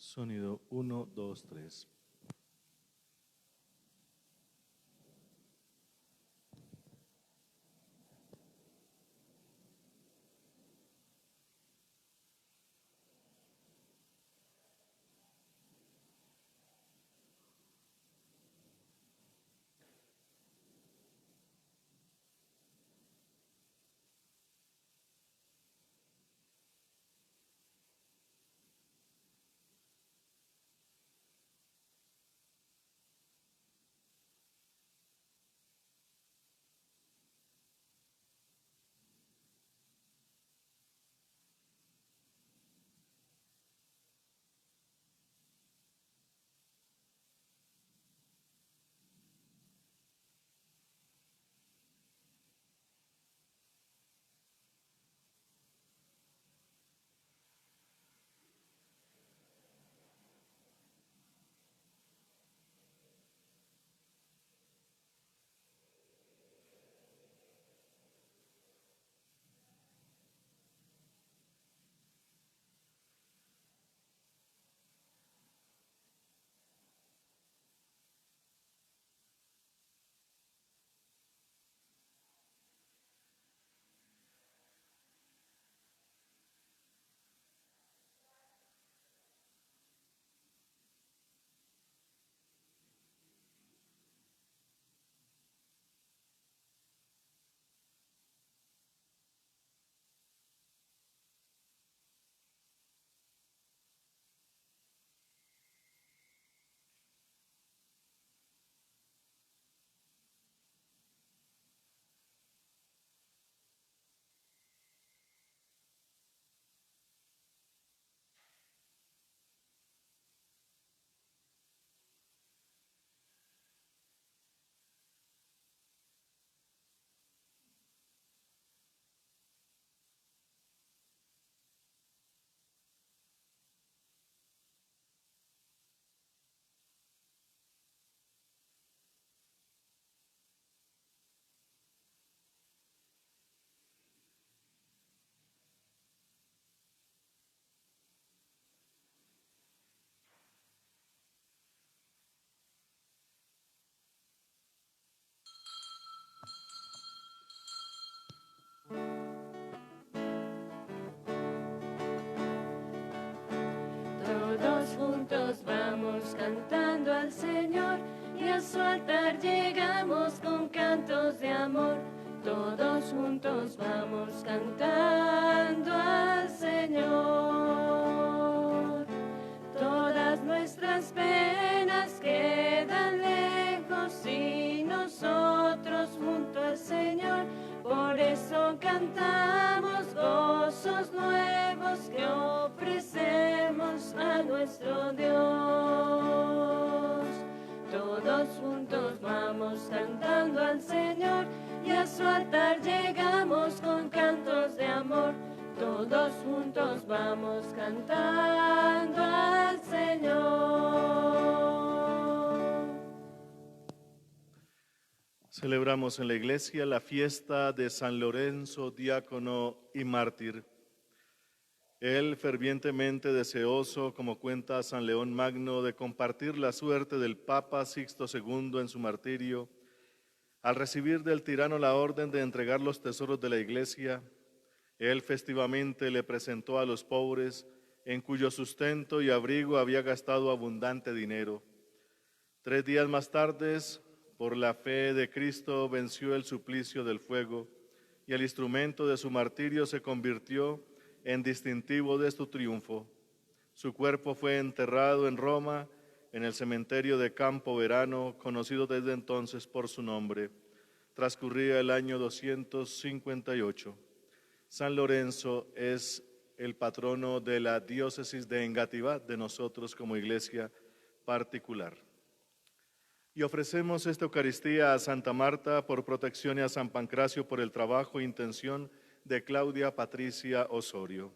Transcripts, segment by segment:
Sonido 1, 2, 3. Todos juntos vamos cantando al Señor y a su altar llegamos con cantos de amor. Todos juntos vamos cantando al Señor. Todas nuestras penas quedan lejos y nosotros junto al Señor. Por eso cantamos gozos nuevos que ofrecemos a nuestro Dios. Todos juntos vamos cantando al Señor y a su altar llegamos con cantos de amor. Todos juntos vamos cantando al Señor. Celebramos en la iglesia la fiesta de San Lorenzo, diácono y mártir. Él, fervientemente deseoso, como cuenta San León Magno, de compartir la suerte del Papa Sixto II en su martirio, al recibir del tirano la orden de entregar los tesoros de la iglesia, él festivamente le presentó a los pobres, en cuyo sustento y abrigo había gastado abundante dinero. 3 días más tarde, por la fe de Cristo, venció el suplicio del fuego, y el instrumento de su martirio se convirtió en distintivo de su triunfo. Su cuerpo fue enterrado en Roma, en el cementerio de Campo Verano, conocido desde entonces por su nombre. Transcurría el año 258. San Lorenzo es el patrono de la diócesis de Engativá, de nosotros como iglesia particular. Y ofrecemos esta Eucaristía a Santa Marta por protección y a San Pancracio por el trabajo e intención de Claudia Patricia Osorio.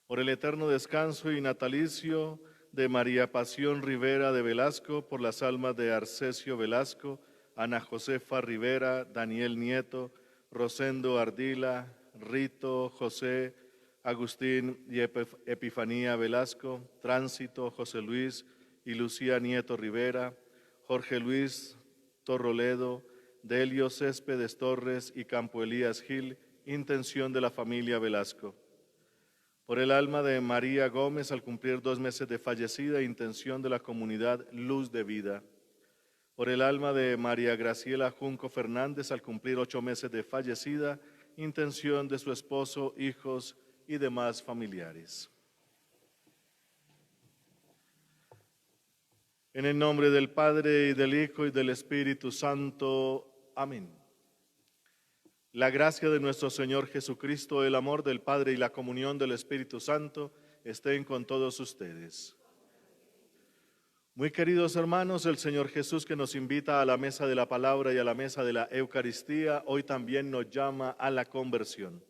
Por el eterno descanso y natalicio de María Pasión Rivera de Velasco, por las almas de Arcesio Velasco, Ana Josefa Rivera, Daniel Nieto, Rosendo Ardila, Rito, José, Agustín y Epifanía Velasco, Tránsito, José Luis y Lucía Nieto Rivera, Jorge Luis Torroledo, Delio Céspedes Torres y Campo Elías Gil, intención de la familia Velasco. Por el alma de María Gómez al cumplir 2 meses de fallecida, intención de la comunidad Luz de Vida. Por el alma de María Graciela Junco Fernández al cumplir 8 meses de fallecida, intención de su esposo, hijos y demás familiares. En el nombre del Padre, y del Hijo, y del Espíritu Santo. Amén. La gracia de nuestro Señor Jesucristo, el amor del Padre y la comunión del Espíritu Santo estén con todos ustedes. Muy queridos hermanos, el Señor Jesús, que nos invita a la mesa de la palabra y a la mesa de la Eucaristía, hoy también nos llama a la conversión.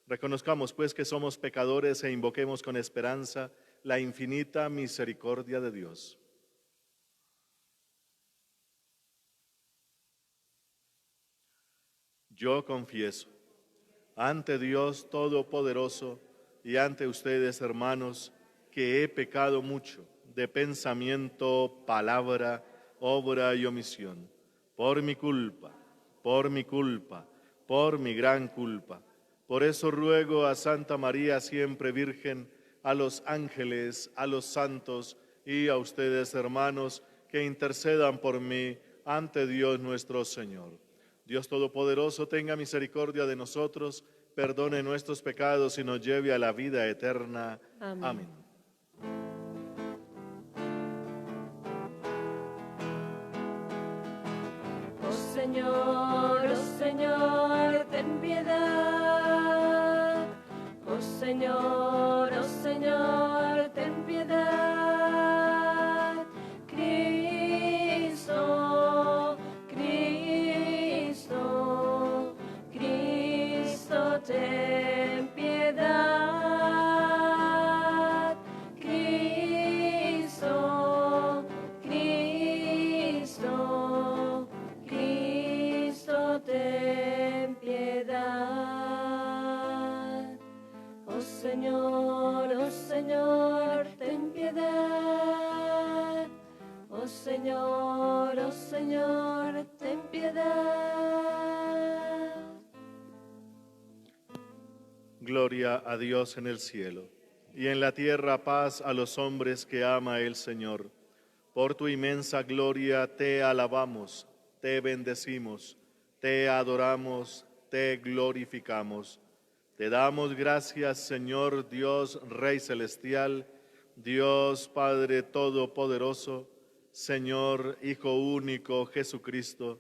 Reconozcamos pues que somos pecadores e invoquemos con esperanza la infinita misericordia de Dios. Yo confieso ante Dios Todopoderoso y ante ustedes, hermanos, que he pecado mucho de pensamiento, palabra, obra y omisión, por mi culpa, por mi gran culpa. Por eso ruego a Santa María, siempre Virgen, a los ángeles, a los santos y a ustedes, hermanos, que intercedan por mí ante Dios nuestro Señor. Dios Todopoderoso, tenga misericordia de nosotros, perdone nuestros pecados y nos lleve a la vida eterna. Amén. Oh Señor, ten piedad. Oh Señor, ten piedad. Cristo, Cristo, Cristo, ten piedad. Cristo, Cristo, Cristo, ten piedad. Oh Señor, ten piedad. Oh Señor, ten piedad. Gloria a Dios en el cielo, y en la tierra paz a los hombres que ama el Señor. Por tu inmensa gloria te alabamos, te bendecimos, te adoramos, te glorificamos. Te damos gracias, Señor Dios, Rey Celestial, Dios Padre Todopoderoso, Señor Hijo único Jesucristo,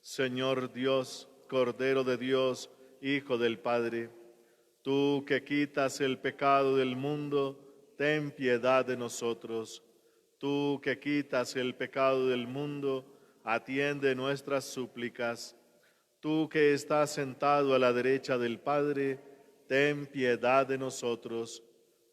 Señor Dios, Cordero de Dios, Hijo del Padre. Tú que quitas el pecado del mundo, ten piedad de nosotros. Tú que quitas el pecado del mundo, atiende nuestras súplicas. Tú que estás sentado a la derecha del Padre, ten piedad de nosotros,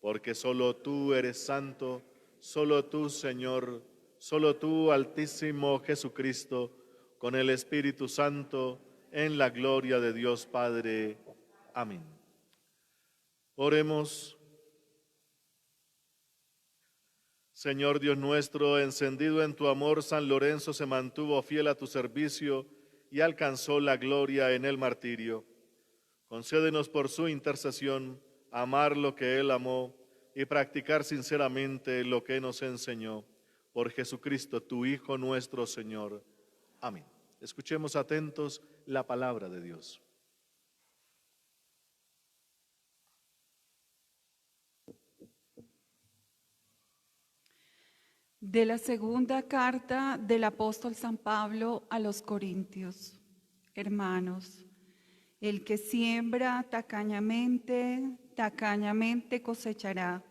porque solo tú eres santo, solo tú, Señor, solo tú, Altísimo Jesucristo, con el Espíritu Santo, en la gloria de Dios Padre. Amén. Oremos. Señor Dios nuestro, encendido en tu amor, San Lorenzo se mantuvo fiel a tu servicio y alcanzó la gloria en el martirio. Concédenos por su intercesión amar lo que él amó y practicar sinceramente lo que nos enseñó. Por Jesucristo, tu Hijo nuestro Señor. Amén. Escuchemos atentos la palabra de Dios. De la segunda carta del apóstol San Pablo a los Corintios. Hermanos, el que siembra tacañamente, tacañamente cosechará.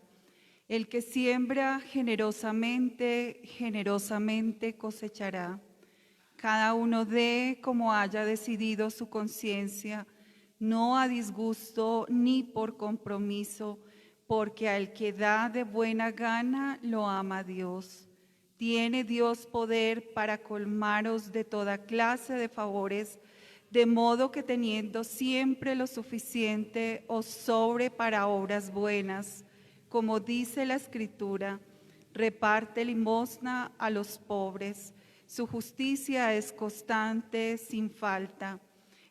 El que siembra generosamente, generosamente cosechará. Cada uno dé como haya decidido su conciencia, no a disgusto ni por compromiso, porque al que da de buena gana lo ama Dios. Tiene Dios poder para colmaros de toda clase de favores, de modo que teniendo siempre lo suficiente os sobre para obras buenas, como dice la Escritura, reparte limosna a los pobres, su justicia es constante sin falta.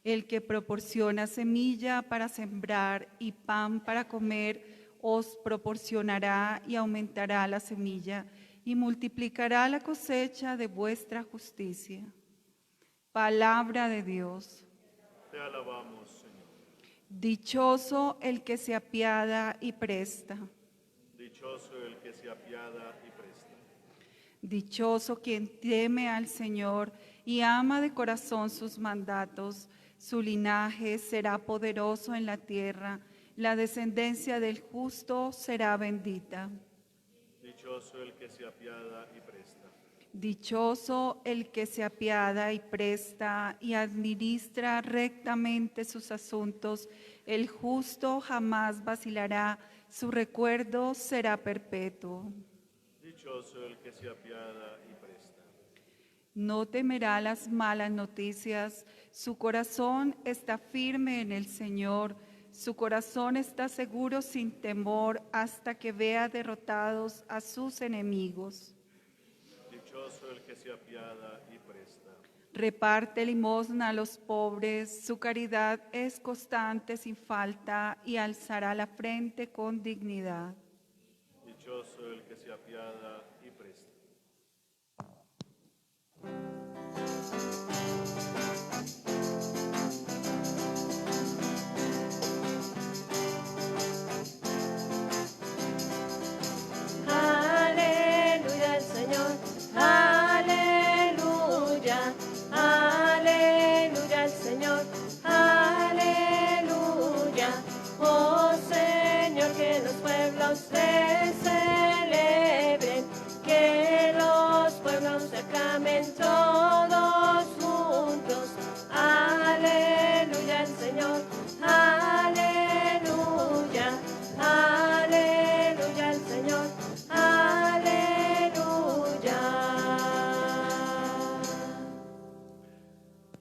El que proporciona semilla para sembrar y pan para comer, os proporcionará y aumentará la semilla y multiplicará la cosecha de vuestra justicia. Palabra de Dios. Te alabamos, Señor. Dichoso el que se apiada y presta. Dichoso el que se apiada y presta. Dichoso quien teme al Señor y ama de corazón sus mandatos. Su linaje será poderoso en la tierra, la descendencia del justo será bendita. Dichoso el que se apiada y presta. Dichoso el que se apiada y presta y administra rectamente sus asuntos. El justo jamás vacilará, su recuerdo será perpetuo. Dichoso el que se apiada y presta. No temerá las malas noticias, su corazón está firme en el Señor, su corazón está seguro sin temor hasta que vea derrotados a sus enemigos. Dichoso el que se apiada y presta. Reparte limosna a los pobres, su caridad es constante sin falta y alzará la frente con dignidad. Dichoso el que se apiada y presta. Aleluya al Señor, aleluya, aleluya al Señor, aleluya. Oh Señor, que los pueblos te celebren, que los pueblos te aclamen todos juntos. Aleluya al Señor, aleluya, aleluya al Señor, aleluya.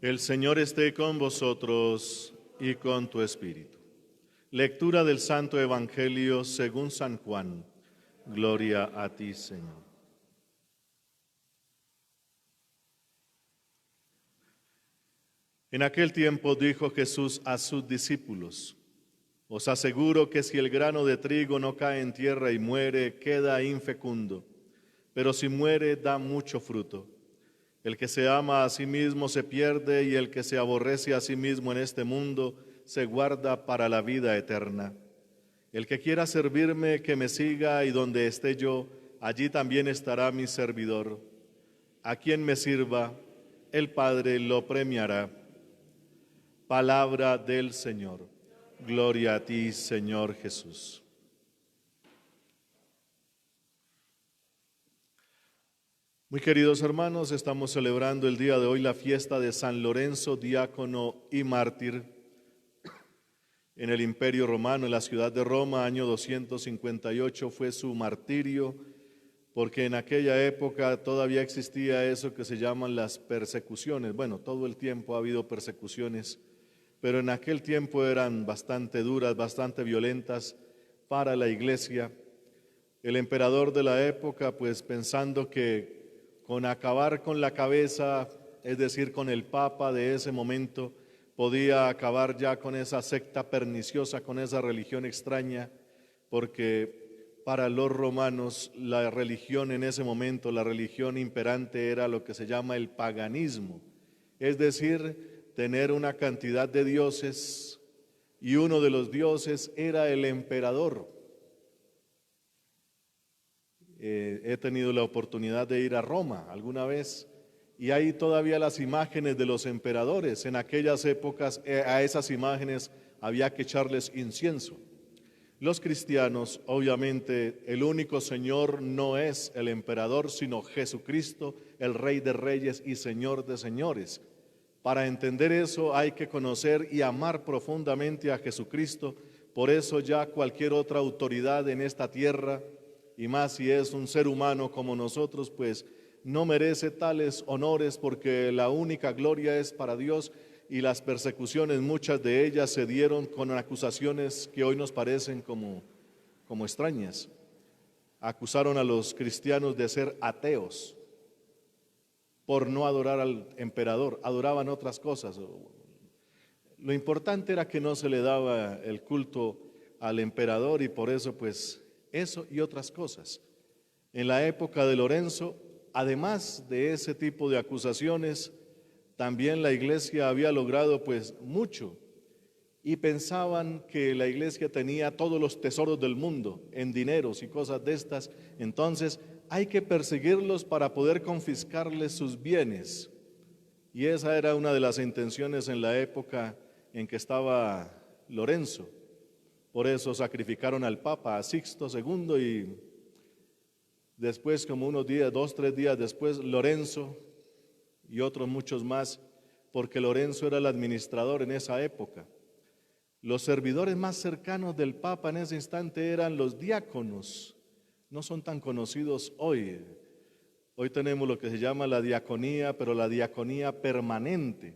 El Señor esté con vosotros y con tu espíritu. Lectura del Santo Evangelio según San Juan. Gloria a ti, Señor. En aquel tiempo dijo Jesús a sus discípulos: os aseguro que si el grano de trigo no cae en tierra y muere, queda infecundo, pero si muere, da mucho fruto. El que se ama a sí mismo se pierde, y el que se aborrece a sí mismo en este mundo se guarda para la vida eterna. El que quiera servirme, que me siga, y donde esté yo, allí también estará mi servidor. A quien me sirva, el Padre lo premiará. Palabra del Señor. Gloria a ti, Señor Jesús. Muy queridos hermanos, estamos celebrando el día de hoy la fiesta de San Lorenzo, diácono y mártir. En el Imperio Romano, en la ciudad de Roma, año 258, fue su martirio, porque en aquella época todavía existía eso que se llaman las persecuciones. Bueno, todo el tiempo ha habido persecuciones, pero en aquel tiempo eran bastante duras, bastante violentas para la iglesia. El emperador de la época, pues pensando que con acabar con la cabeza, es decir, con el papa de ese momento, podía acabar ya con esa secta perniciosa, con esa religión extraña, porque para los romanos la religión en ese momento, la religión imperante era lo que se llama el paganismo, es decir, tener una cantidad de dioses, y uno de los dioses era el emperador. He tenido la oportunidad de ir a Roma alguna vez, y hay todavía las imágenes de los emperadores. En aquellas épocas a esas imágenes había que echarles incienso. Los cristianos, obviamente, el único Señor no es el emperador, sino Jesucristo, el Rey de Reyes y Señor de Señores. Para entender eso hay que conocer y amar profundamente a Jesucristo. Por eso ya cualquier otra autoridad en esta tierra, y más si es un ser humano como nosotros, pues no merece tales honores, porque la única gloria es para Dios, y las persecuciones, muchas de ellas se dieron con acusaciones que hoy nos parecen como extrañas. Acusaron a los cristianos de ser ateos por no adorar al emperador, adoraban otras cosas. Lo importante era que no se le daba el culto al emperador y por eso pues eso y otras cosas. En la época de Lorenzo, además de ese tipo de acusaciones, también la iglesia había logrado pues mucho y pensaban que la iglesia tenía todos los tesoros del mundo en dineros y cosas de estas. Entonces hay que perseguirlos para poder confiscarles sus bienes. Y esa era una de las intenciones en la época en que estaba Lorenzo. Por eso sacrificaron al Papa, a Sixto II, y después, como unos días, 2, 3 días después, Lorenzo y otros muchos más, porque Lorenzo era el administrador en esa época. Los servidores más cercanos del Papa en ese instante eran los diáconos. No son tan conocidos hoy. Hoy tenemos lo que se llama la diaconía, pero la diaconía permanente.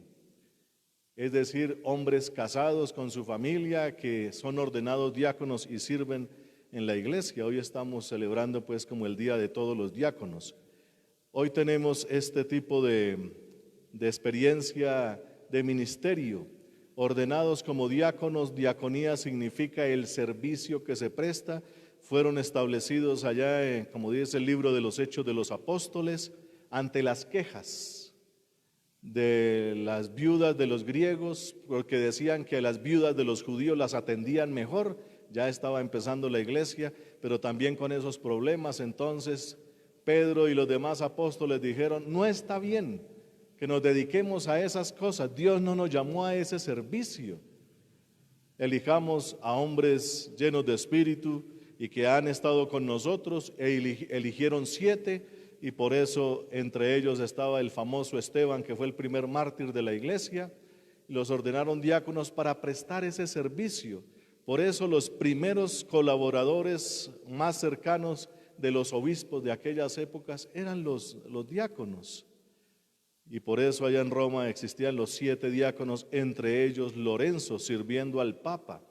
Es decir, hombres casados con su familia que son ordenados diáconos y sirven en la iglesia. Hoy estamos celebrando pues como el Día de Todos los Diáconos. Hoy tenemos este tipo de experiencia de ministerio. Ordenados como diáconos, diaconía significa el servicio que se presta. Fueron establecidos allá, como dice el libro de los Hechos de los Apóstoles, ante las quejas de las viudas de los griegos, porque decían que las viudas de los judíos las atendían mejor. Ya estaba empezando la iglesia, pero también con esos problemas. Entonces Pedro y los demás apóstoles dijeron: no está bien que nos dediquemos a esas cosas. Dios no nos llamó a ese servicio. Elijamos a hombres llenos de espíritu y que han estado con nosotros, eligieron 7, y por eso entre ellos estaba el famoso Esteban, que fue el primer mártir de la iglesia. Los ordenaron diáconos para prestar ese servicio. Por eso los primeros colaboradores más cercanos de los obispos de aquellas épocas eran los diáconos. Y por eso allá en Roma existían los 7 diáconos, entre ellos Lorenzo, sirviendo al Papa.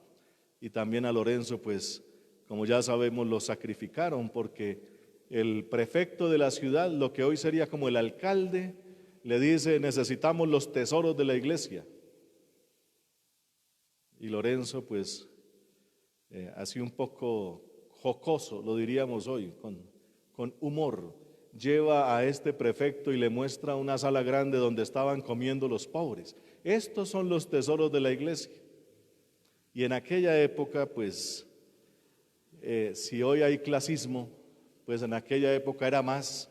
Y también a Lorenzo, pues, como ya sabemos, lo sacrificaron, porque el prefecto de la ciudad, lo que hoy sería como el alcalde, le dice: necesitamos los tesoros de la iglesia. Y Lorenzo, pues, así un poco jocoso, lo diríamos hoy, con humor, lleva a este prefecto y le muestra una sala grande donde estaban comiendo los pobres. Estos son los tesoros de la iglesia. Y en aquella época, pues, si hoy hay clasismo, pues en aquella época era más,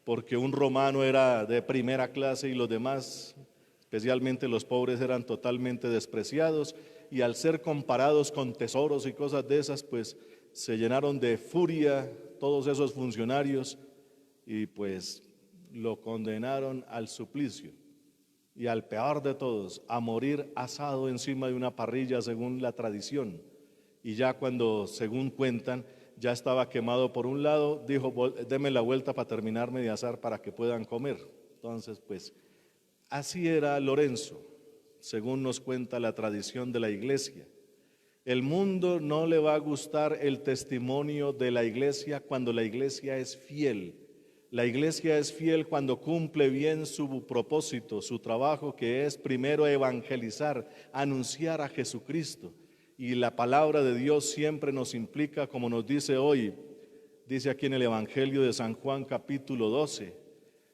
porque un romano era de primera clase y los demás, especialmente los pobres, eran totalmente despreciados, y al ser comparados con tesoros y cosas de esas, pues se llenaron de furia todos esos funcionarios y pues lo condenaron al suplicio y al peor de todos, a morir asado encima de una parrilla según la tradición. Y ya cuando, según cuentan, ya estaba quemado por un lado, dijo: denme la vuelta para terminarme de asar para que puedan comer. Entonces, pues, así era Lorenzo, según nos cuenta la tradición de la iglesia. El mundo no le va a gustar el testimonio de la iglesia cuando la iglesia es fiel. La iglesia es fiel cuando cumple bien su propósito, su trabajo, que es primero evangelizar, anunciar a Jesucristo. Y la palabra de Dios siempre nos implica, como nos dice hoy, dice aquí en el Evangelio de San Juan capítulo 12,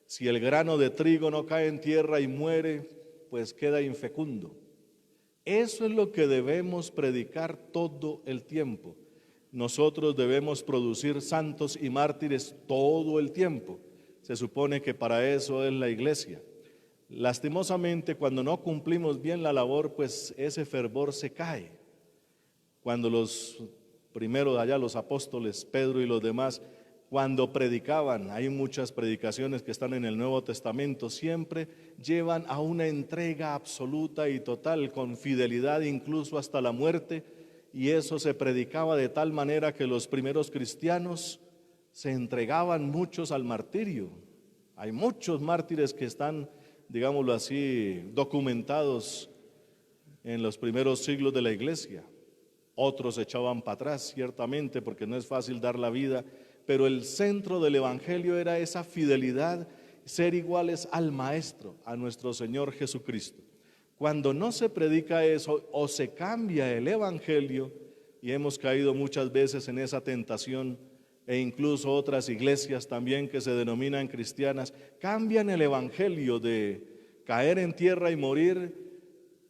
si el grano de trigo no cae en tierra y muere, pues queda infecundo. Eso es lo que debemos predicar todo el tiempo. Nosotros debemos producir santos y mártires todo el tiempo. Se supone que para eso es la iglesia. Lastimosamente, cuando no cumplimos bien la labor, pues ese fervor se cae. Cuando los primeros allá, los apóstoles, Pedro y los demás, cuando predicaban, hay muchas predicaciones que están en el Nuevo Testamento, siempre llevan a una entrega absoluta y total, con fidelidad incluso hasta la muerte. Y eso se predicaba de tal manera que los primeros cristianos se entregaban muchos al martirio. Hay muchos mártires que están digámoslo así, documentados en los primeros siglos de la iglesia. Otros echaban para atrás, ciertamente, porque no es fácil dar la vida, pero el centro del evangelio era esa fidelidad, ser iguales al Maestro, a nuestro Señor Jesucristo. Cuando no se predica eso o se cambia el evangelio, y hemos caído muchas veces en esa tentación, e incluso otras iglesias también que se denominan cristianas, cambian el evangelio de caer en tierra y morir,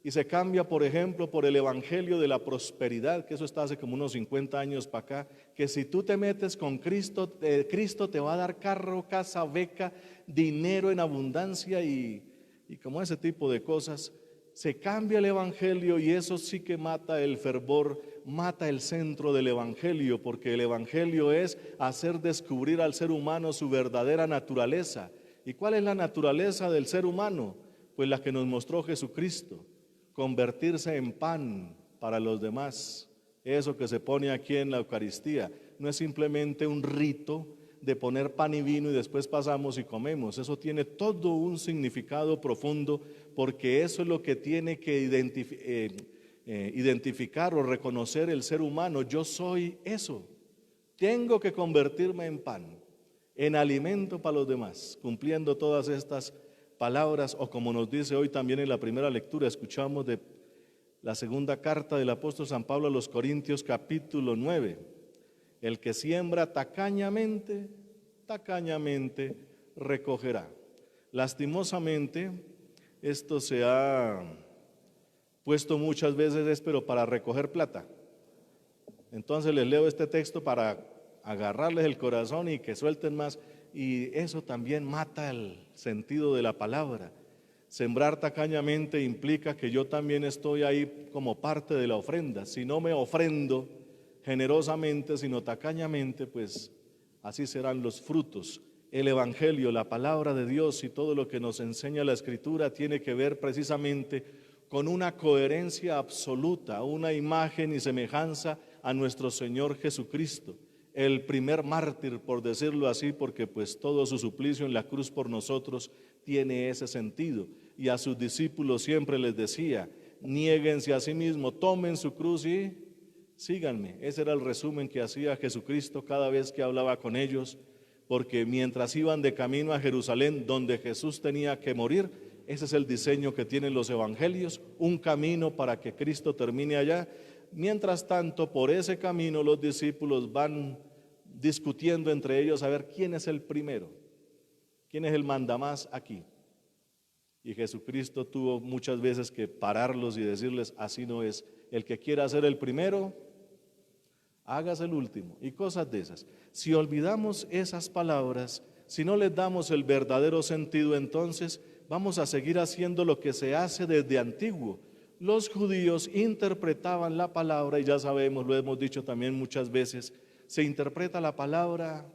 y se cambia, por ejemplo, por el evangelio de la prosperidad, que eso está hace como unos 50 años para acá, que si tú te metes con Cristo, Cristo te va a dar carro, casa, beca, dinero en abundancia y como ese tipo de cosas. Se cambia el evangelio y eso sí que mata el fervor, mata el centro del evangelio, porque el evangelio es hacer descubrir al ser humano su verdadera naturaleza. ¿Y cuál es la naturaleza del ser humano? Pues la que nos mostró Jesucristo. Convertirse en pan para los demás. Eso que se pone aquí en la Eucaristía no es simplemente un rito de poner pan y vino y después pasamos y comemos. Eso tiene todo un significado profundo, porque eso es lo que tiene que identificar o reconocer el ser humano. Yo soy eso. Tengo que convertirme en pan, en alimento para los demás, cumpliendo todas estas palabras, o como nos dice hoy también en la primera lectura, escuchamos de la segunda carta del apóstol San Pablo a los Corintios, capítulo 9, el que siembra tacañamente, tacañamente recogerá. Lastimosamente, esto se ha puesto muchas veces, pero para recoger plata. Entonces les leo este texto para agarrarles el corazón y que suelten más. Y eso también mata el sentido de la palabra. Sembrar tacañamente implica que yo también estoy ahí como parte de la ofrenda. Si no me ofrendo generosamente, sino tacañamente, pues así serán los frutos. El evangelio, la palabra de Dios y todo lo que nos enseña la Escritura tiene que ver precisamente con una coherencia absoluta, una imagen y semejanza a nuestro Señor Jesucristo. El primer mártir, por decirlo así, porque pues todo su suplicio en la cruz por nosotros tiene ese sentido. Y a sus discípulos siempre les decía, niéguense a sí mismos, tomen su cruz y síganme. Ese era el resumen que hacía Jesucristo cada vez que hablaba con ellos, porque mientras iban de camino a Jerusalén, donde Jesús tenía que morir, ese es el diseño que tienen los evangelios, un camino para que Cristo termine allá. Mientras tanto, por ese camino los discípulos van discutiendo entre ellos a ver quién es el primero, quién es el mandamás aquí. Y Jesucristo tuvo muchas veces que pararlos y decirles, así no es. El que quiera ser el primero, hágase el último, y cosas de esas. Si olvidamos esas palabras, si no les damos el verdadero sentido, entonces vamos a seguir haciendo lo que se hace desde antiguo. Los judíos interpretaban la palabra, y ya sabemos, lo hemos dicho también muchas veces, se interpreta la palabra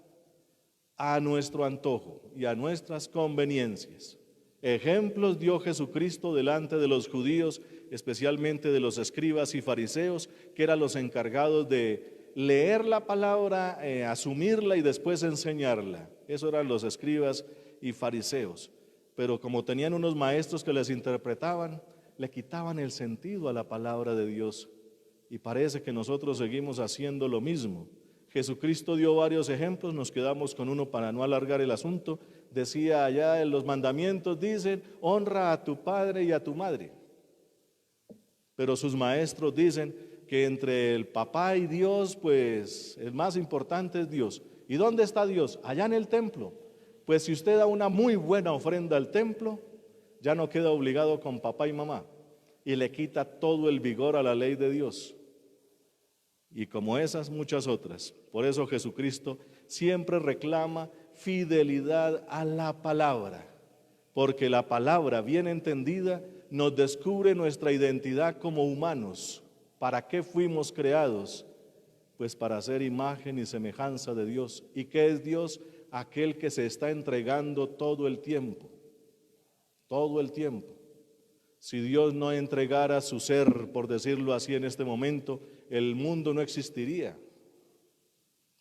a nuestro antojo y a nuestras conveniencias. Ejemplos dio Jesucristo delante de los judíos, especialmente de los escribas y fariseos, que eran los encargados de leer la palabra, asumirla y después enseñarla. Eso eran los escribas y fariseos. Pero como tenían unos maestros que les interpretaban, le quitaban el sentido a la palabra de Dios. Y parece que nosotros seguimos haciendo lo mismo. Jesucristo dio varios ejemplos, nos quedamos con uno para no alargar el asunto. Decía allá en los mandamientos, dicen, honra a tu padre y a tu madre. Pero sus maestros dicen que entre el papá y Dios, pues el más importante es Dios. ¿Y dónde está Dios? Allá en el templo. Pues si usted da una muy buena ofrenda al templo, ya no queda obligado con papá y mamá y le quita todo el vigor a la ley de Dios. Y como esas, muchas otras. Por eso Jesucristo siempre reclama fidelidad a la palabra, porque la palabra bien entendida nos descubre nuestra identidad como humanos. ¿Para qué fuimos creados? Pues para ser imagen y semejanza de Dios. ¿Y qué es Dios? Aquel que se está entregando todo el tiempo. Todo el tiempo. Si Dios no entregara su ser, por decirlo así en este momento, el mundo no existiría.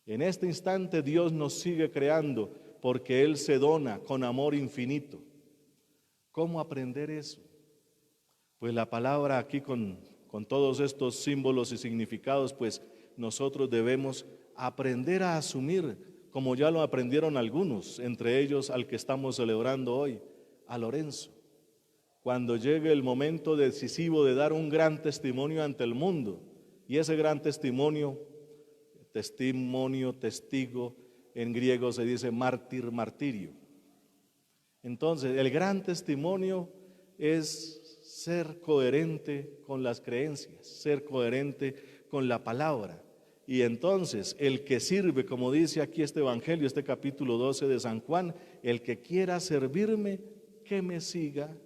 En este instante Dios nos sigue creando porque Él se dona con amor infinito, ¿Cómo aprender eso? Pues la palabra aquí con todos estos símbolos y significados, pues nosotros debemos aprender a asumir, como ya lo aprendieron algunos, entre ellos al que estamos celebrando hoy, a Lorenzo. Cuando llegue el momento decisivo de dar un gran testimonio ante el mundo, y ese gran testimonio, testigo, en griego se dice mártir, martirio. Entonces, el gran testimonio es ser coherente con las creencias, ser coherente con la palabra. Y entonces, el que sirve, como dice aquí este evangelio, este capítulo 12 de San Juan, el que quiera servirme, que me siga,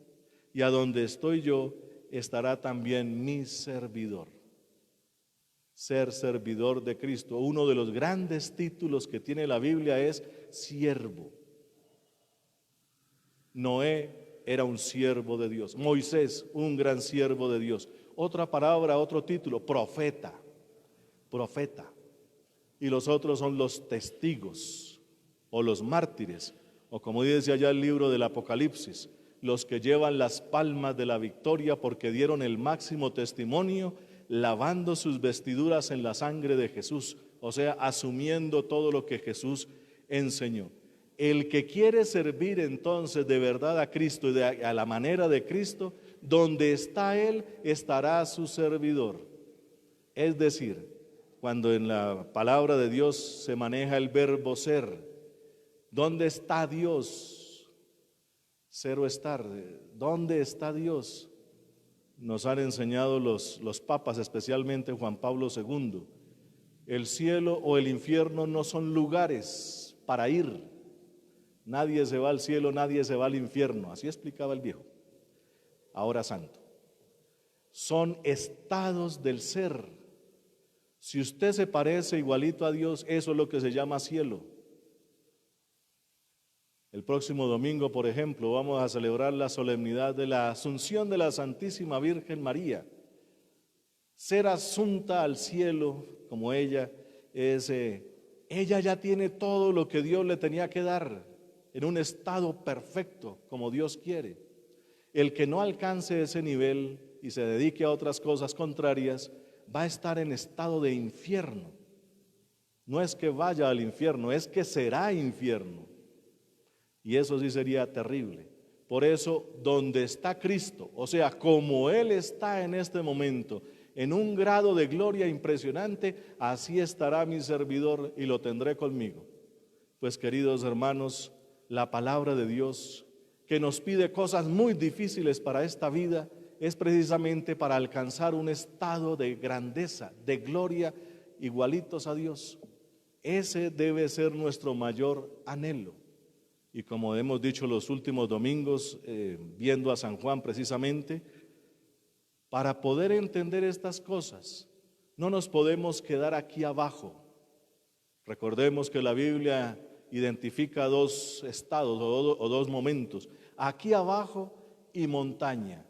y a donde estoy yo, estará también mi servidor. Ser servidor de Cristo. Uno de los grandes títulos que tiene la Biblia es siervo. Noé era un siervo de Dios. Moisés, un gran siervo de Dios. Otra palabra, otro título, profeta. Profeta. Y los otros son los testigos o los mártires, o como dice allá el libro del Apocalipsis, los que llevan las palmas de la victoria porque dieron el máximo testimonio, lavando sus vestiduras en la sangre de Jesús, o sea, asumiendo todo lo que Jesús enseñó. El que quiere servir entonces de verdad a Cristo y a la manera de Cristo, donde está Él, estará su servidor. Es decir, cuando en la palabra de Dios se maneja el verbo ser, ¿dónde está Dios? Ser o estar. ¿Dónde está Dios? Nos han enseñado los papas, especialmente Juan Pablo II. El cielo o el infierno no son lugares para ir. Nadie se va al cielo, nadie se va al infierno. Así explicaba el viejo, ahora santo. Son estados del ser. Si usted se parece igualito a Dios, eso es lo que se llama cielo. El próximo domingo, por ejemplo, vamos a celebrar la solemnidad de la Asunción de la Santísima Virgen María. Ser asunta al cielo como ella es, ella ya tiene todo lo que Dios le tenía que dar en un estado perfecto como Dios quiere. El que no alcance ese nivel y se dedique a otras cosas contrarias va a estar en estado de infierno. No es que vaya al infierno, es que será infierno. Y eso sí sería terrible. Por eso, donde está Cristo, o sea, como Él está en este momento, en un grado de gloria impresionante, así estará mi servidor y lo tendré conmigo. Pues, queridos hermanos, la palabra de Dios, que nos pide cosas muy difíciles para esta vida, es precisamente para alcanzar un estado de grandeza, de gloria, igualitos a Dios. Ese debe ser nuestro mayor anhelo. Y como hemos dicho los últimos domingos, viendo a San Juan precisamente, para poder entender estas cosas, no nos podemos quedar aquí abajo. Recordemos que la Biblia identifica dos estados o dos momentos, aquí abajo y montaña.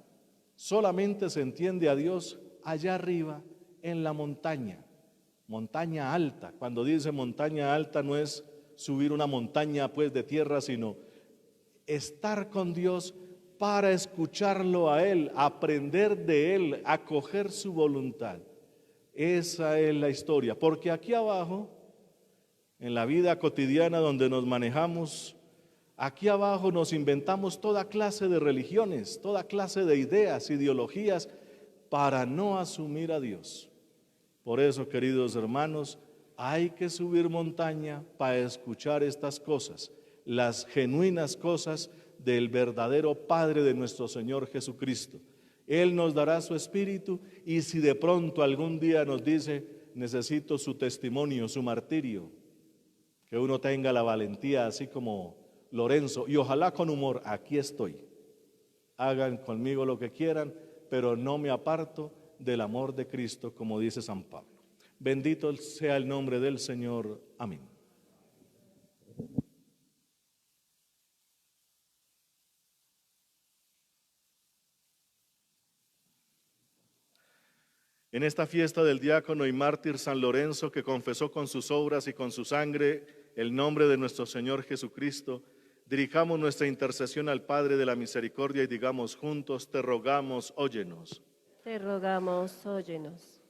Solamente se entiende a Dios allá arriba en la montaña, montaña alta. Cuando dice montaña alta no es subir una montaña pues de tierra, sino estar con Dios para escucharlo a Él, aprender de Él, acoger su voluntad. Esa es la historia, porque aquí abajo, en la vida cotidiana donde nos manejamos, aquí abajo nos inventamos toda clase de religiones, toda clase de ideas, ideologías, para no asumir a Dios. Por eso, queridos hermanos, hay que subir montaña para escuchar estas cosas, las genuinas cosas del verdadero Padre de nuestro Señor Jesucristo. Él nos dará su espíritu y si de pronto algún día nos dice, necesito su testimonio, su martirio, que uno tenga la valentía así como Lorenzo y ojalá con humor, aquí estoy. Hagan conmigo lo que quieran, pero no me aparto del amor de Cristo, como dice San Pablo. Bendito sea el nombre del Señor. Amén. En esta fiesta del diácono y mártir San Lorenzo, que confesó con sus obras y con su sangre el nombre de nuestro Señor Jesucristo, Dirijamos nuestra intercesión al Padre de la Misericordia y digamos juntos, te rogamos, óyenos. Te rogamos, óyenos.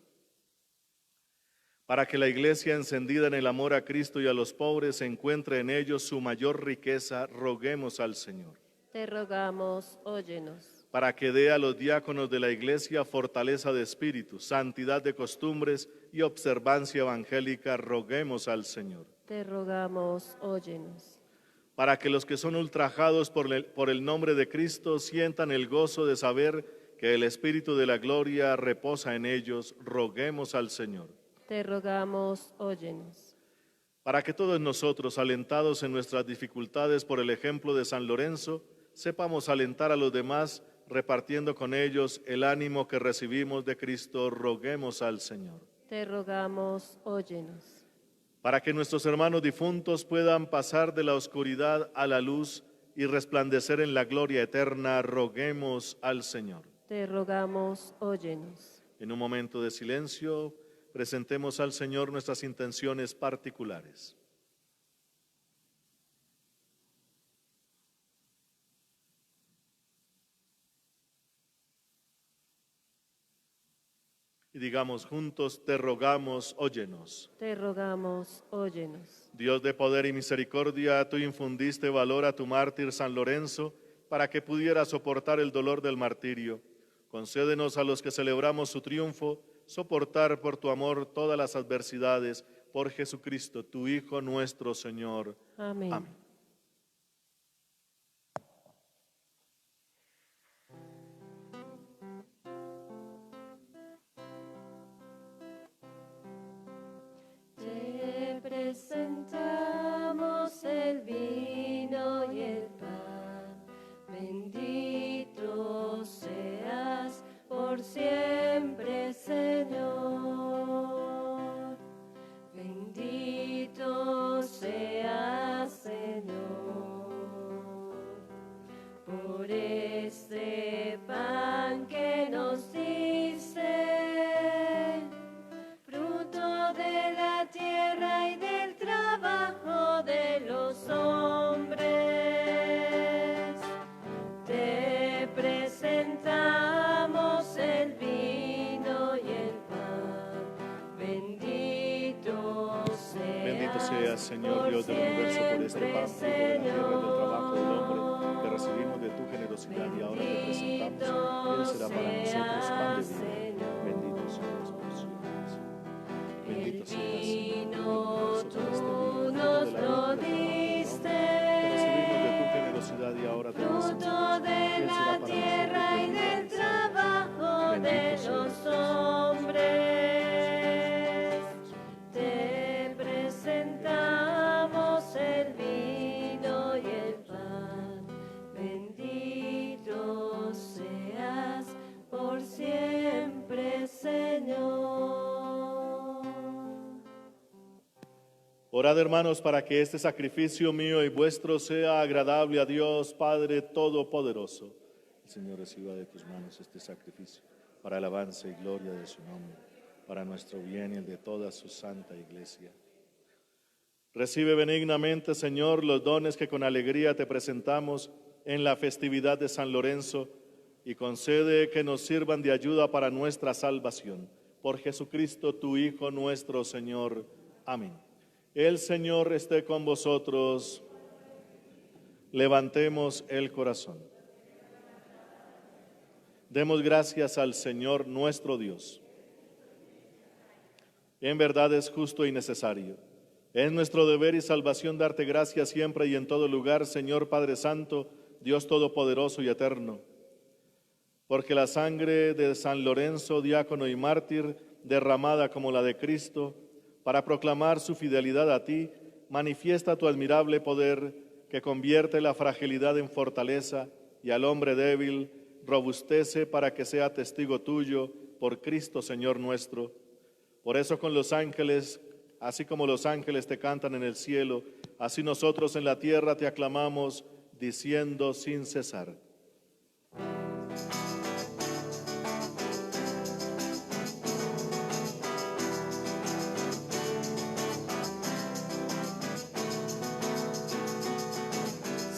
Para que la Iglesia, encendida en el amor a Cristo y a los pobres, encuentre en ellos su mayor riqueza, roguemos al Señor. Te rogamos, óyenos. Para que dé a los diáconos de la Iglesia fortaleza de espíritu, santidad de costumbres y observancia evangélica, roguemos al Señor. Te rogamos, óyenos. Para que los que son ultrajados por el nombre de Cristo sientan el gozo de saber que el Espíritu de la gloria reposa en ellos, roguemos al Señor. Te rogamos, óyenos. Para que todos nosotros, alentados en nuestras dificultades por el ejemplo de San Lorenzo, sepamos alentar a los demás, repartiendo con ellos el ánimo que recibimos de Cristo, roguemos al Señor. Te rogamos, óyenos. Para que nuestros hermanos difuntos puedan pasar de la oscuridad a la luz y resplandecer en la gloria eterna, roguemos al Señor. Te rogamos, óyenos. En un momento de silencio, presentemos al Señor nuestras intenciones particulares. Y digamos juntos, te rogamos, óyenos. Te rogamos, óyenos. Dios de poder y misericordia, tú infundiste valor a tu mártir San Lorenzo para que pudiera soportar el dolor del martirio. Concédenos a los que celebramos su triunfo, soportar por tu amor todas las adversidades, por Jesucristo, tu Hijo nuestro Señor. Amén. Amén. Te presentamos el vino y el pan. Bendito seas por siempre, Señor. Bendito seas, Señor, por este pan que nos diste, fruto de la tierra y del trabajo de los hombres. Te presentamos el vino y el pan. Bendito seas, Señor Dios del universo, por este pan, fruto de la tierra y del trabajo del hombre, que recibimos de tu generosidad y ahora te presentamos. Él será para nosotros pan de vida. Bendito seas por siempre. Bendito seas, Señor, tú nos lo diste, recibimos de tu generosidad y ahora te fruto presentamos. de la tierra y del trabajo de los hombres. Te presentamos el vino y el pan. Bendito seas por siempre, Señor. Orad, hermanos, para que este sacrificio mío y vuestro sea agradable a Dios, Padre Todopoderoso. El Señor reciba de tus manos este sacrificio para alabanza y gloria de su nombre, para nuestro bien y el de toda su santa iglesia. Recibe benignamente, Señor, los dones que con alegría te presentamos en la festividad de San Lorenzo y concede que nos sirvan de ayuda para nuestra salvación. Por Jesucristo, tu Hijo nuestro Señor. Amén. El Señor esté con vosotros. Levantemos el corazón. Demos gracias al Señor nuestro Dios. En verdad es justo y necesario. Es nuestro deber y salvación darte gracias siempre y en todo lugar, Señor Padre Santo, Dios Todopoderoso y Eterno. Porque la sangre de San Lorenzo, diácono y mártir, derramada como la de Cristo, para proclamar su fidelidad a ti, manifiesta tu admirable poder que convierte la fragilidad en fortaleza y al hombre débil robustece para que sea testigo tuyo por Cristo Señor nuestro. Por eso con los ángeles, así como los ángeles te cantan en el cielo, así nosotros en la tierra te aclamamos diciendo sin cesar.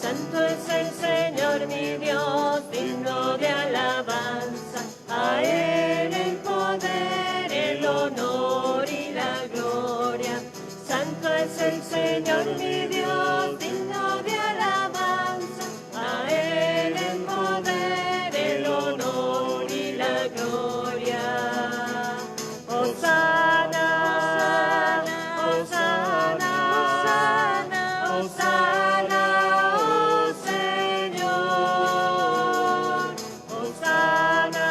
Santo es el Señor mi Dios, digno de alabanza. A Él el poder, el honor y la gloria. Santo es el Señor mi Dios, digno de alabanza. A Él el poder, el honor y la gloria. Hosana, Hosana, Hosana, Hosana, oh Señor. Hosana,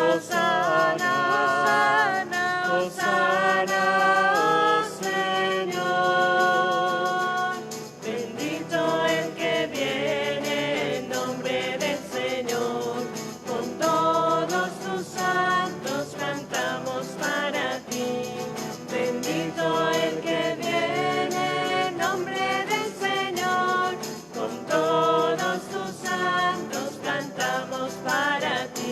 Hosana, Hosana, Hosana, oh Señor. Bendito el que viene en nombre del Señor. Con todos tus santos cantamos para ti. Bendito el que viene en nombre del Señor. Con todos tus santos cantamos para ti.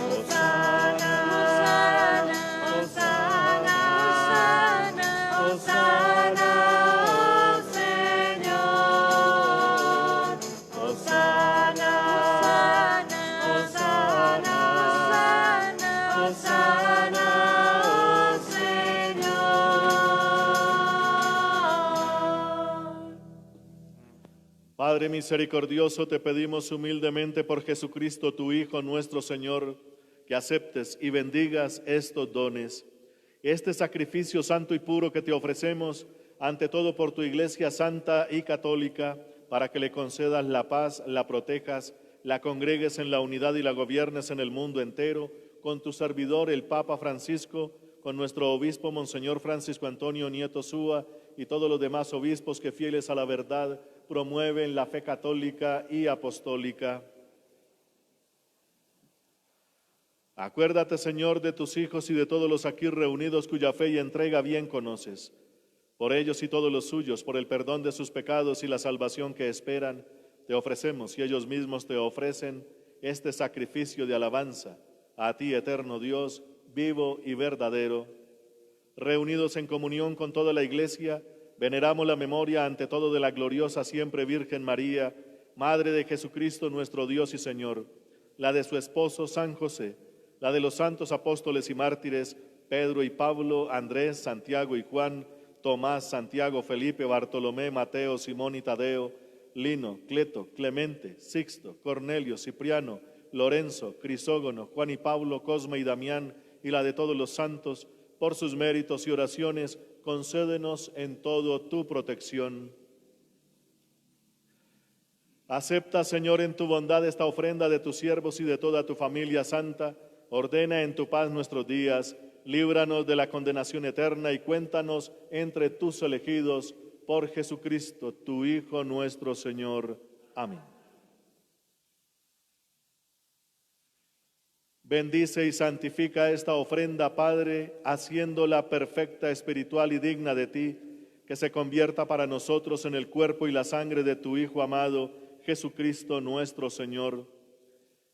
Hosana, Hosana, Hosana, Hosana, oh Señor. Hosana, Hosana, Hosana, oh Señor. Padre misericordioso, te pedimos humildemente por Jesucristo, tu Hijo, nuestro Señor, que aceptes y bendigas estos dones. Este sacrificio santo y puro que te ofrecemos, ante todo por tu Iglesia santa y católica, para que le concedas la paz, la protejas, la congregues en la unidad y la gobiernes en el mundo entero, con tu servidor el Papa Francisco, con nuestro obispo Monseñor Francisco Antonio Nieto Súa y todos los demás obispos que fieles a la verdad promueven la fe católica y apostólica. Acuérdate, Señor, de tus hijos y de todos los aquí reunidos cuya fe y entrega bien conoces. Por ellos y todos los suyos, por el perdón de sus pecados y la salvación que esperan, te ofrecemos y ellos mismos te ofrecen este sacrificio de alabanza a ti, eterno Dios, vivo y verdadero. Reunidos en comunión con toda la Iglesia, veneramos la memoria ante todo de la gloriosa siempre Virgen María, Madre de Jesucristo nuestro Dios y Señor, la de su esposo San José, la de los santos apóstoles y mártires, Pedro y Pablo, Andrés, Santiago y Juan, Tomás, Santiago, Felipe, Bartolomé, Mateo, Simón y Tadeo, Lino, Cleto, Clemente, Sixto, Cornelio, Cipriano, Lorenzo, Crisógono, Juan y Pablo, Cosme y Damián, y la de todos los santos, por sus méritos y oraciones, concédenos en todo tu protección. Acepta, Señor, en tu bondad esta ofrenda de tus siervos y de toda tu familia santa. Ordena en tu paz nuestros días, líbranos de la condenación eterna y cuéntanos entre tus elegidos por Jesucristo, tu Hijo nuestro Señor. Amén. Bendice y santifica esta ofrenda, Padre, haciéndola perfecta, espiritual y digna de ti, que se convierta para nosotros en el cuerpo y la sangre de tu Hijo amado, Jesucristo nuestro Señor,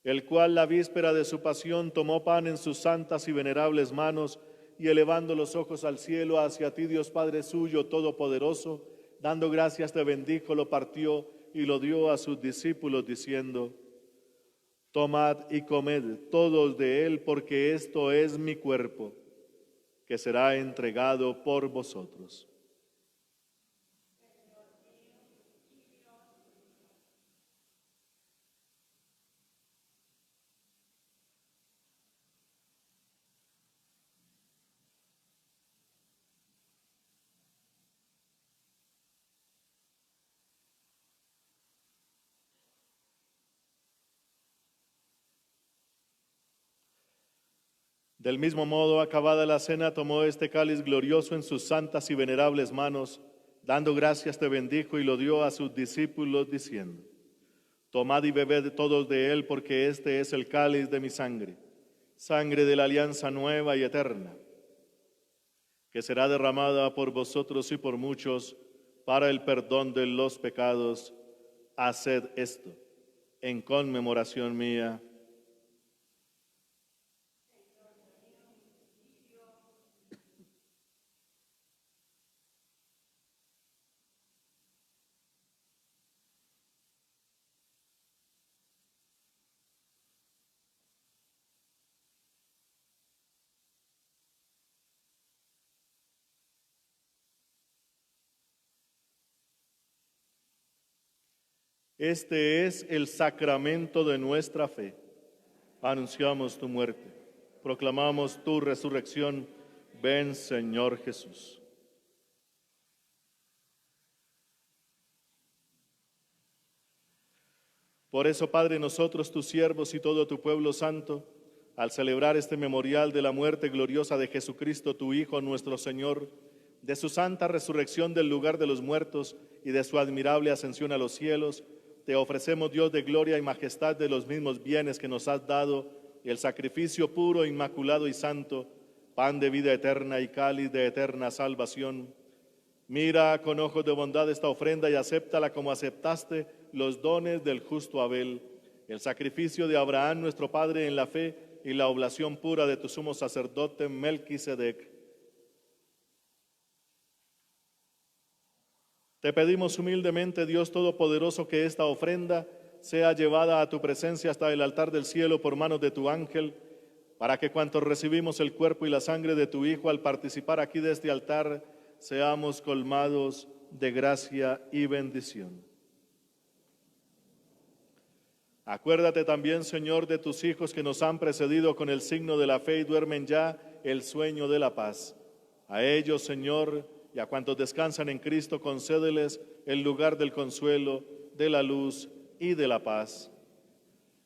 el cual la víspera de su pasión tomó pan en sus santas y venerables manos y elevando los ojos al cielo hacia ti, Dios Padre suyo, todopoderoso, dando gracias te bendijo, lo partió y lo dio a sus discípulos diciendo: Tomad y comed todos de él, porque esto es mi cuerpo, que será entregado por vosotros. Del mismo modo, acabada la cena, tomó este cáliz glorioso en sus santas y venerables manos, dando gracias te bendijo y lo dio a sus discípulos diciendo: Tomad y bebed todos de él, porque este es el cáliz de mi sangre, sangre de la alianza nueva y eterna, que será derramada por vosotros y por muchos para el perdón de los pecados. Haced esto en conmemoración mía. Este es el sacramento de nuestra fe. Anunciamos tu muerte, proclamamos tu resurrección. Ven, Señor Jesús. Por eso, Padre, nosotros, tus siervos y todo tu pueblo santo, al celebrar este memorial de la muerte gloriosa de Jesucristo, tu Hijo, nuestro Señor, de su santa resurrección del lugar de los muertos y de su admirable ascensión a los cielos, te ofrecemos, Dios de gloria y majestad, de los mismos bienes que nos has dado, el sacrificio puro, inmaculado y santo, pan de vida eterna y cáliz de eterna salvación. Mira con ojos de bondad esta ofrenda y acéptala como aceptaste los dones del justo Abel, el sacrificio de Abraham nuestro Padre en la fe y la oblación pura de tu sumo sacerdote Melquisedec. Te pedimos humildemente, Dios Todopoderoso, que esta ofrenda sea llevada a tu presencia hasta el altar del cielo por manos de tu ángel, para que cuantos recibimos el cuerpo y la sangre de tu Hijo al participar aquí de este altar, seamos colmados de gracia y bendición. Acuérdate también, Señor, de tus hijos que nos han precedido con el signo de la fe y duermen ya el sueño de la paz. A ellos, Señor, y a cuantos descansan en Cristo, concédeles el lugar del consuelo, de la luz y de la paz.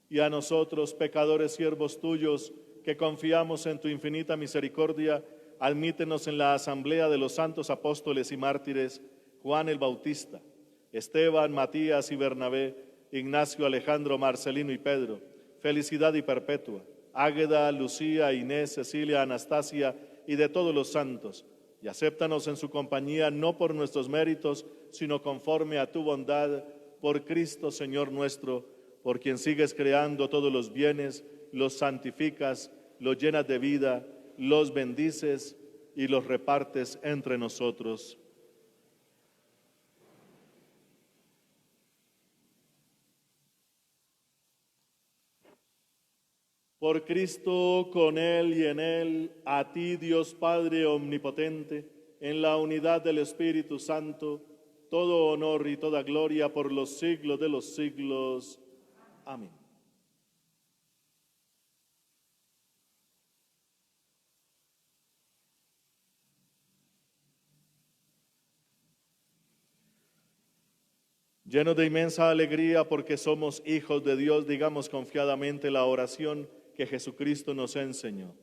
Y a nosotros, pecadores siervos tuyos, que confiamos en tu infinita misericordia, admítenos en la asamblea de los santos apóstoles y mártires, Juan el Bautista, Esteban, Matías y Bernabé, Ignacio, Alejandro, Marcelino y Pedro, Felicidad y Perpetua, Águeda, Lucía, Inés, Cecilia, Anastasia y de todos los santos, y acéptanos en su compañía no por nuestros méritos, sino conforme a tu bondad, por Cristo Señor nuestro, por quien sigues creando todos los bienes, los santificas, los llenas de vida, los bendices y los repartes entre nosotros. Por Cristo, con Él y en Él, a ti, Dios Padre omnipotente, en la unidad del Espíritu Santo, todo honor y toda gloria por los siglos de los siglos. Amén. Llenos de inmensa alegría porque somos hijos de Dios, digamos confiadamente la oración que Jesucristo nos enseñó.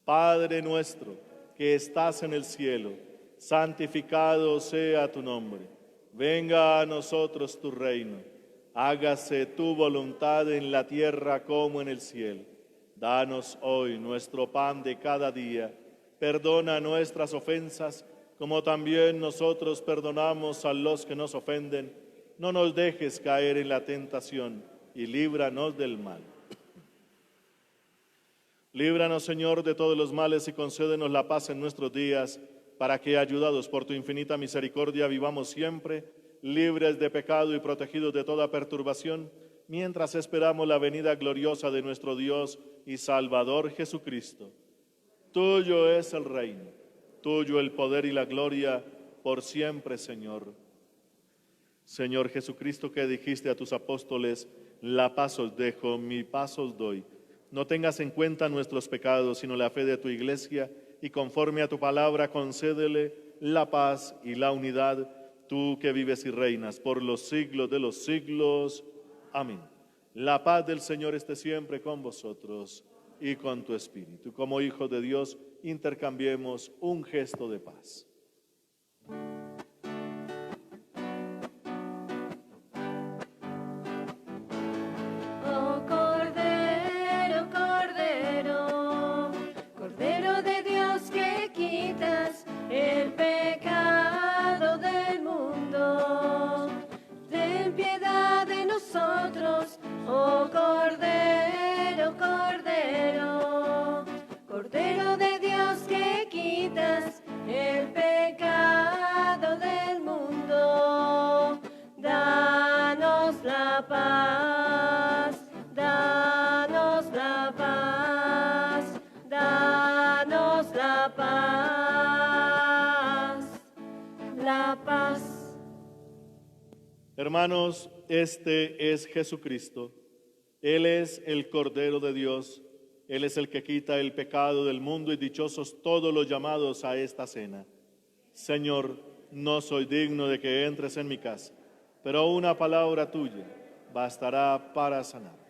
Padre nuestro, que estás en el cielo, santificado sea tu nombre. Venga a nosotros tu reino. Hágase tu voluntad en la tierra como en el cielo. Danos hoy nuestro pan de cada día. Perdona nuestras ofensas, como también nosotros perdonamos a los que nos ofenden. No nos dejes caer en la tentación y líbranos del mal. Líbranos, Señor, de todos los males y concédenos la paz en nuestros días, para que, ayudados por tu infinita misericordia, vivamos siempre libres de pecado y protegidos de toda perturbación, mientras esperamos la venida gloriosa de nuestro Dios y Salvador Jesucristo. Tuyo es el reino, tuyo el poder y la gloria, por siempre, Señor. Señor Jesucristo, que dijiste a tus apóstoles, la paz os dejo, mi paz os doy. No tengas en cuenta nuestros pecados, sino la fe de tu iglesia, y conforme a tu palabra concédele la paz y la unidad, tú que vives y reinas por los siglos de los siglos. Amén. La paz del Señor esté siempre con vosotros y con tu espíritu. Como hijos de Dios, intercambiemos un gesto de paz. Hermanos, este es Jesucristo. Él es el Cordero de Dios. Él es el que quita el pecado del mundo y dichosos todos los llamados a esta cena. Señor, no soy digno de que entres en mi casa, pero una palabra tuya bastará para sanar.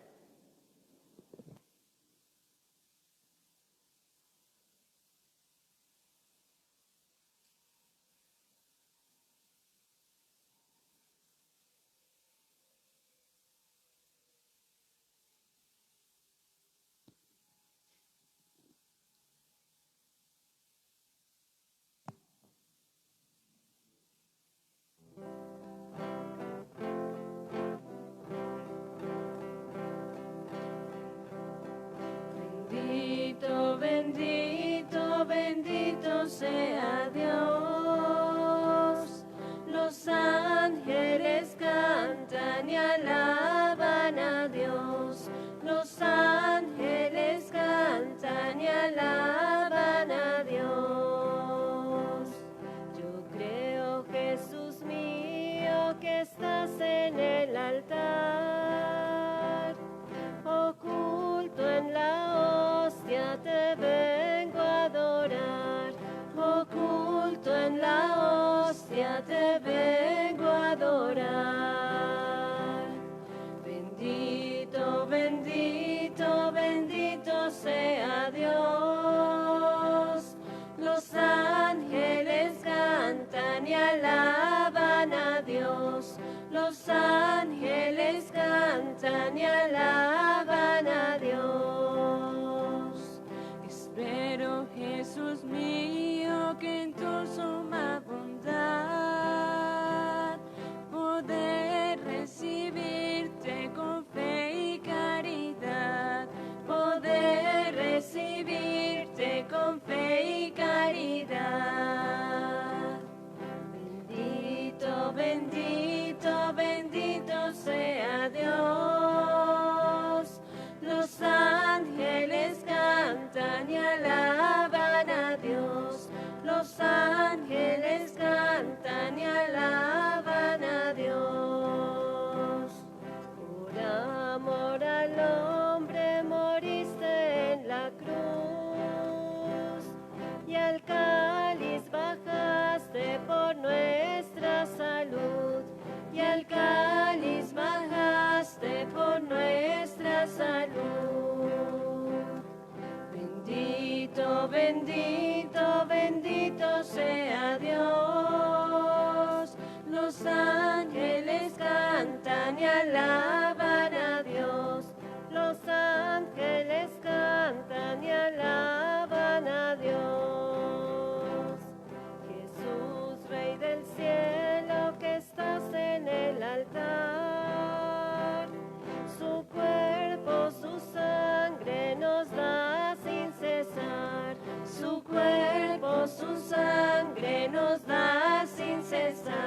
Bendito, bendito, bendito sea Dios. Los ángeles cantan y alaban a Dios. Los ángeles cantan y alaban a Dios. Yo creo, Jesús mío, que estás en el altar, oculto en la hostia te vengo a adorar, oculto en la hostia te vengo a adorar. Bendito, bendito, bendito sea Dios. Los ángeles cantan y alaban a Dios. Los ángeles cantan y alaban a Dios. Espero, Jesús mío, que en tu suma bondad poder recibirte con fe y caridad, poder recibirte con fe y caridad. Bendito, bendito, bendito sea Dios. Los ángeles cantan y alaban a Dios. Los ángeles cantan y alaban a Dios. Por amor al hombre moriste en la cruz y al cáliz bajaste por nuestra salud. Y al cáliz bajaste por nuestra salud. Bendito, bendito, bendito sea Dios. Los ángeles cantan y alaban a Dios. Los ángeles cantan y alaban a Dios. Jesús, Rey del cielo, que estás en el altar, su cuerpo, su sangre nos da sin cesar. Su cuerpo, su sangre nos da sin cesar.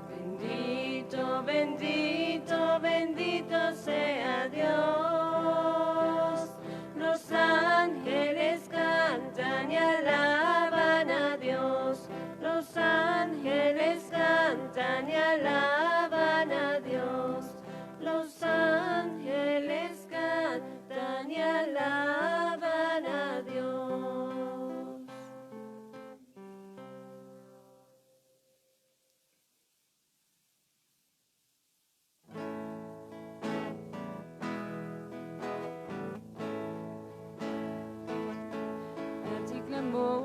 Bendito, bendito, bendito sea Dios. Los ángeles cantan y alaban a Dios. Los ángeles cantan y alaban a Dios. Los ángeles cantan y alaban a Dios. A ti clamo,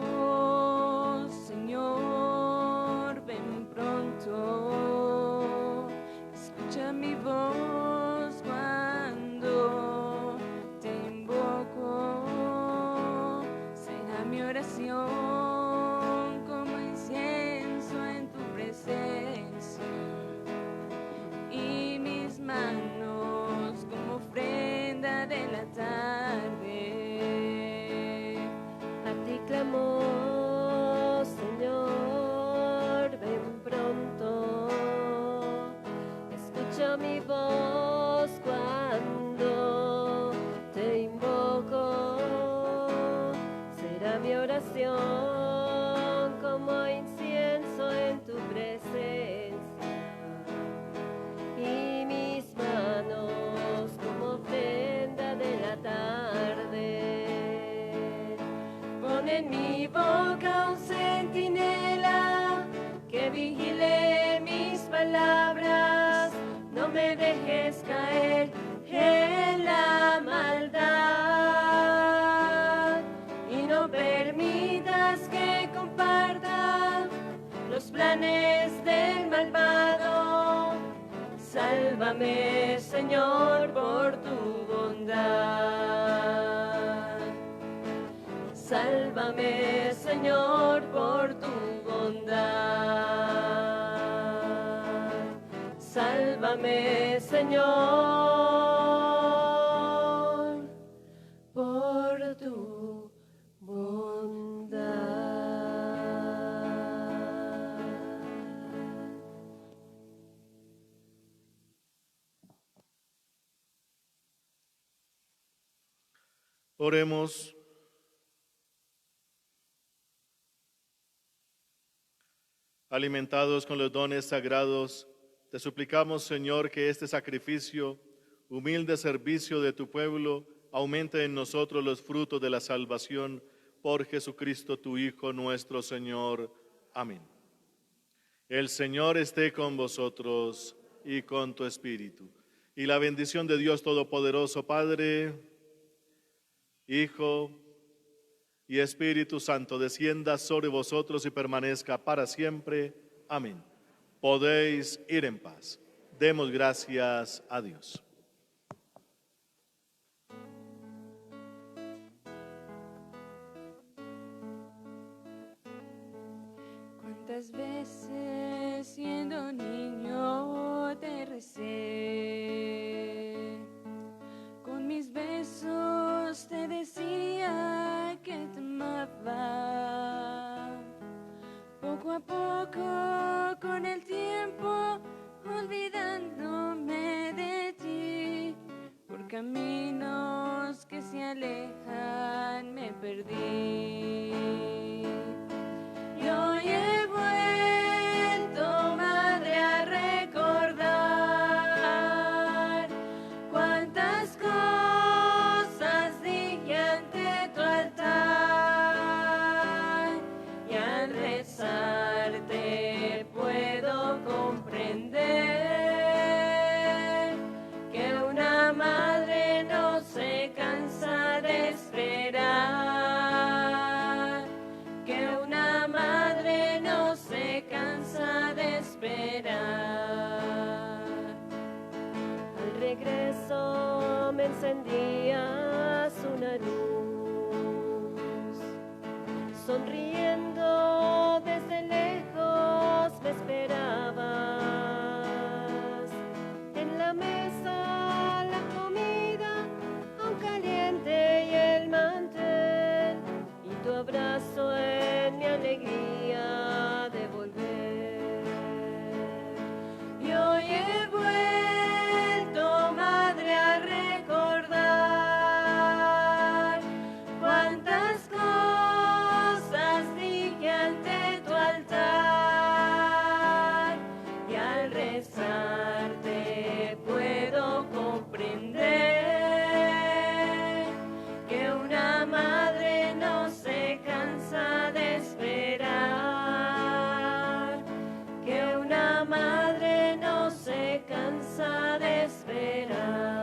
Señor, ven pronto. Escucha mi voz cuando te invoco. Será mi oración como incienso en tu presencia y mis manos como ofrenda de la tarde. A ti clamo, Señor, ven pronto. Escucha mi voz cuando te invoco. Será mi oración en mi boca un centinela que vigile mis palabras. No me dejes caer en la maldad y no permitas que comparta los planes del malvado. Sálvame, Señor, por tu bondad. Sálvame, Señor, por tu bondad. Sálvame, Señor, por tu bondad. Oremos. Alimentados con los dones sagrados, te suplicamos, Señor, que este sacrificio, humilde servicio de tu pueblo, aumente en nosotros los frutos de la salvación por Jesucristo, tu Hijo, nuestro Señor. Amén. El Señor esté con vosotros y con tu espíritu. Y la bendición de Dios Todopoderoso, Padre, Hijo y Espíritu Santo, descienda sobre vosotros y permanezca para siempre. Amén. Podéis ir en paz. Demos gracias a Dios. ¿Cuántas veces siendo niño te recé? Con mis besos te decía que te amaba. Poco a poco, con el tiempo, olvidándome de ti, por caminos que se alejan me perdí. Y hoy he vuelto, madre, a recordar cuántas cosas dije ante tu altar, y al rezarte puedo comprender que una madre no se cansa de esperar, que una madre no se cansa de esperar. Al regreso me encendías una luz, sonriendo desde lejos me esperabas. En la mesa la comida aún caliente y el mantel, y tu abrazo en mi alegría de volver. Y hoy he vuelto, madre, a recordar cuántas cosas dije ante tu altar, y al rezarte puedo comprender que una madre no se cansa de esperar, que una madre no se cansa de esperar.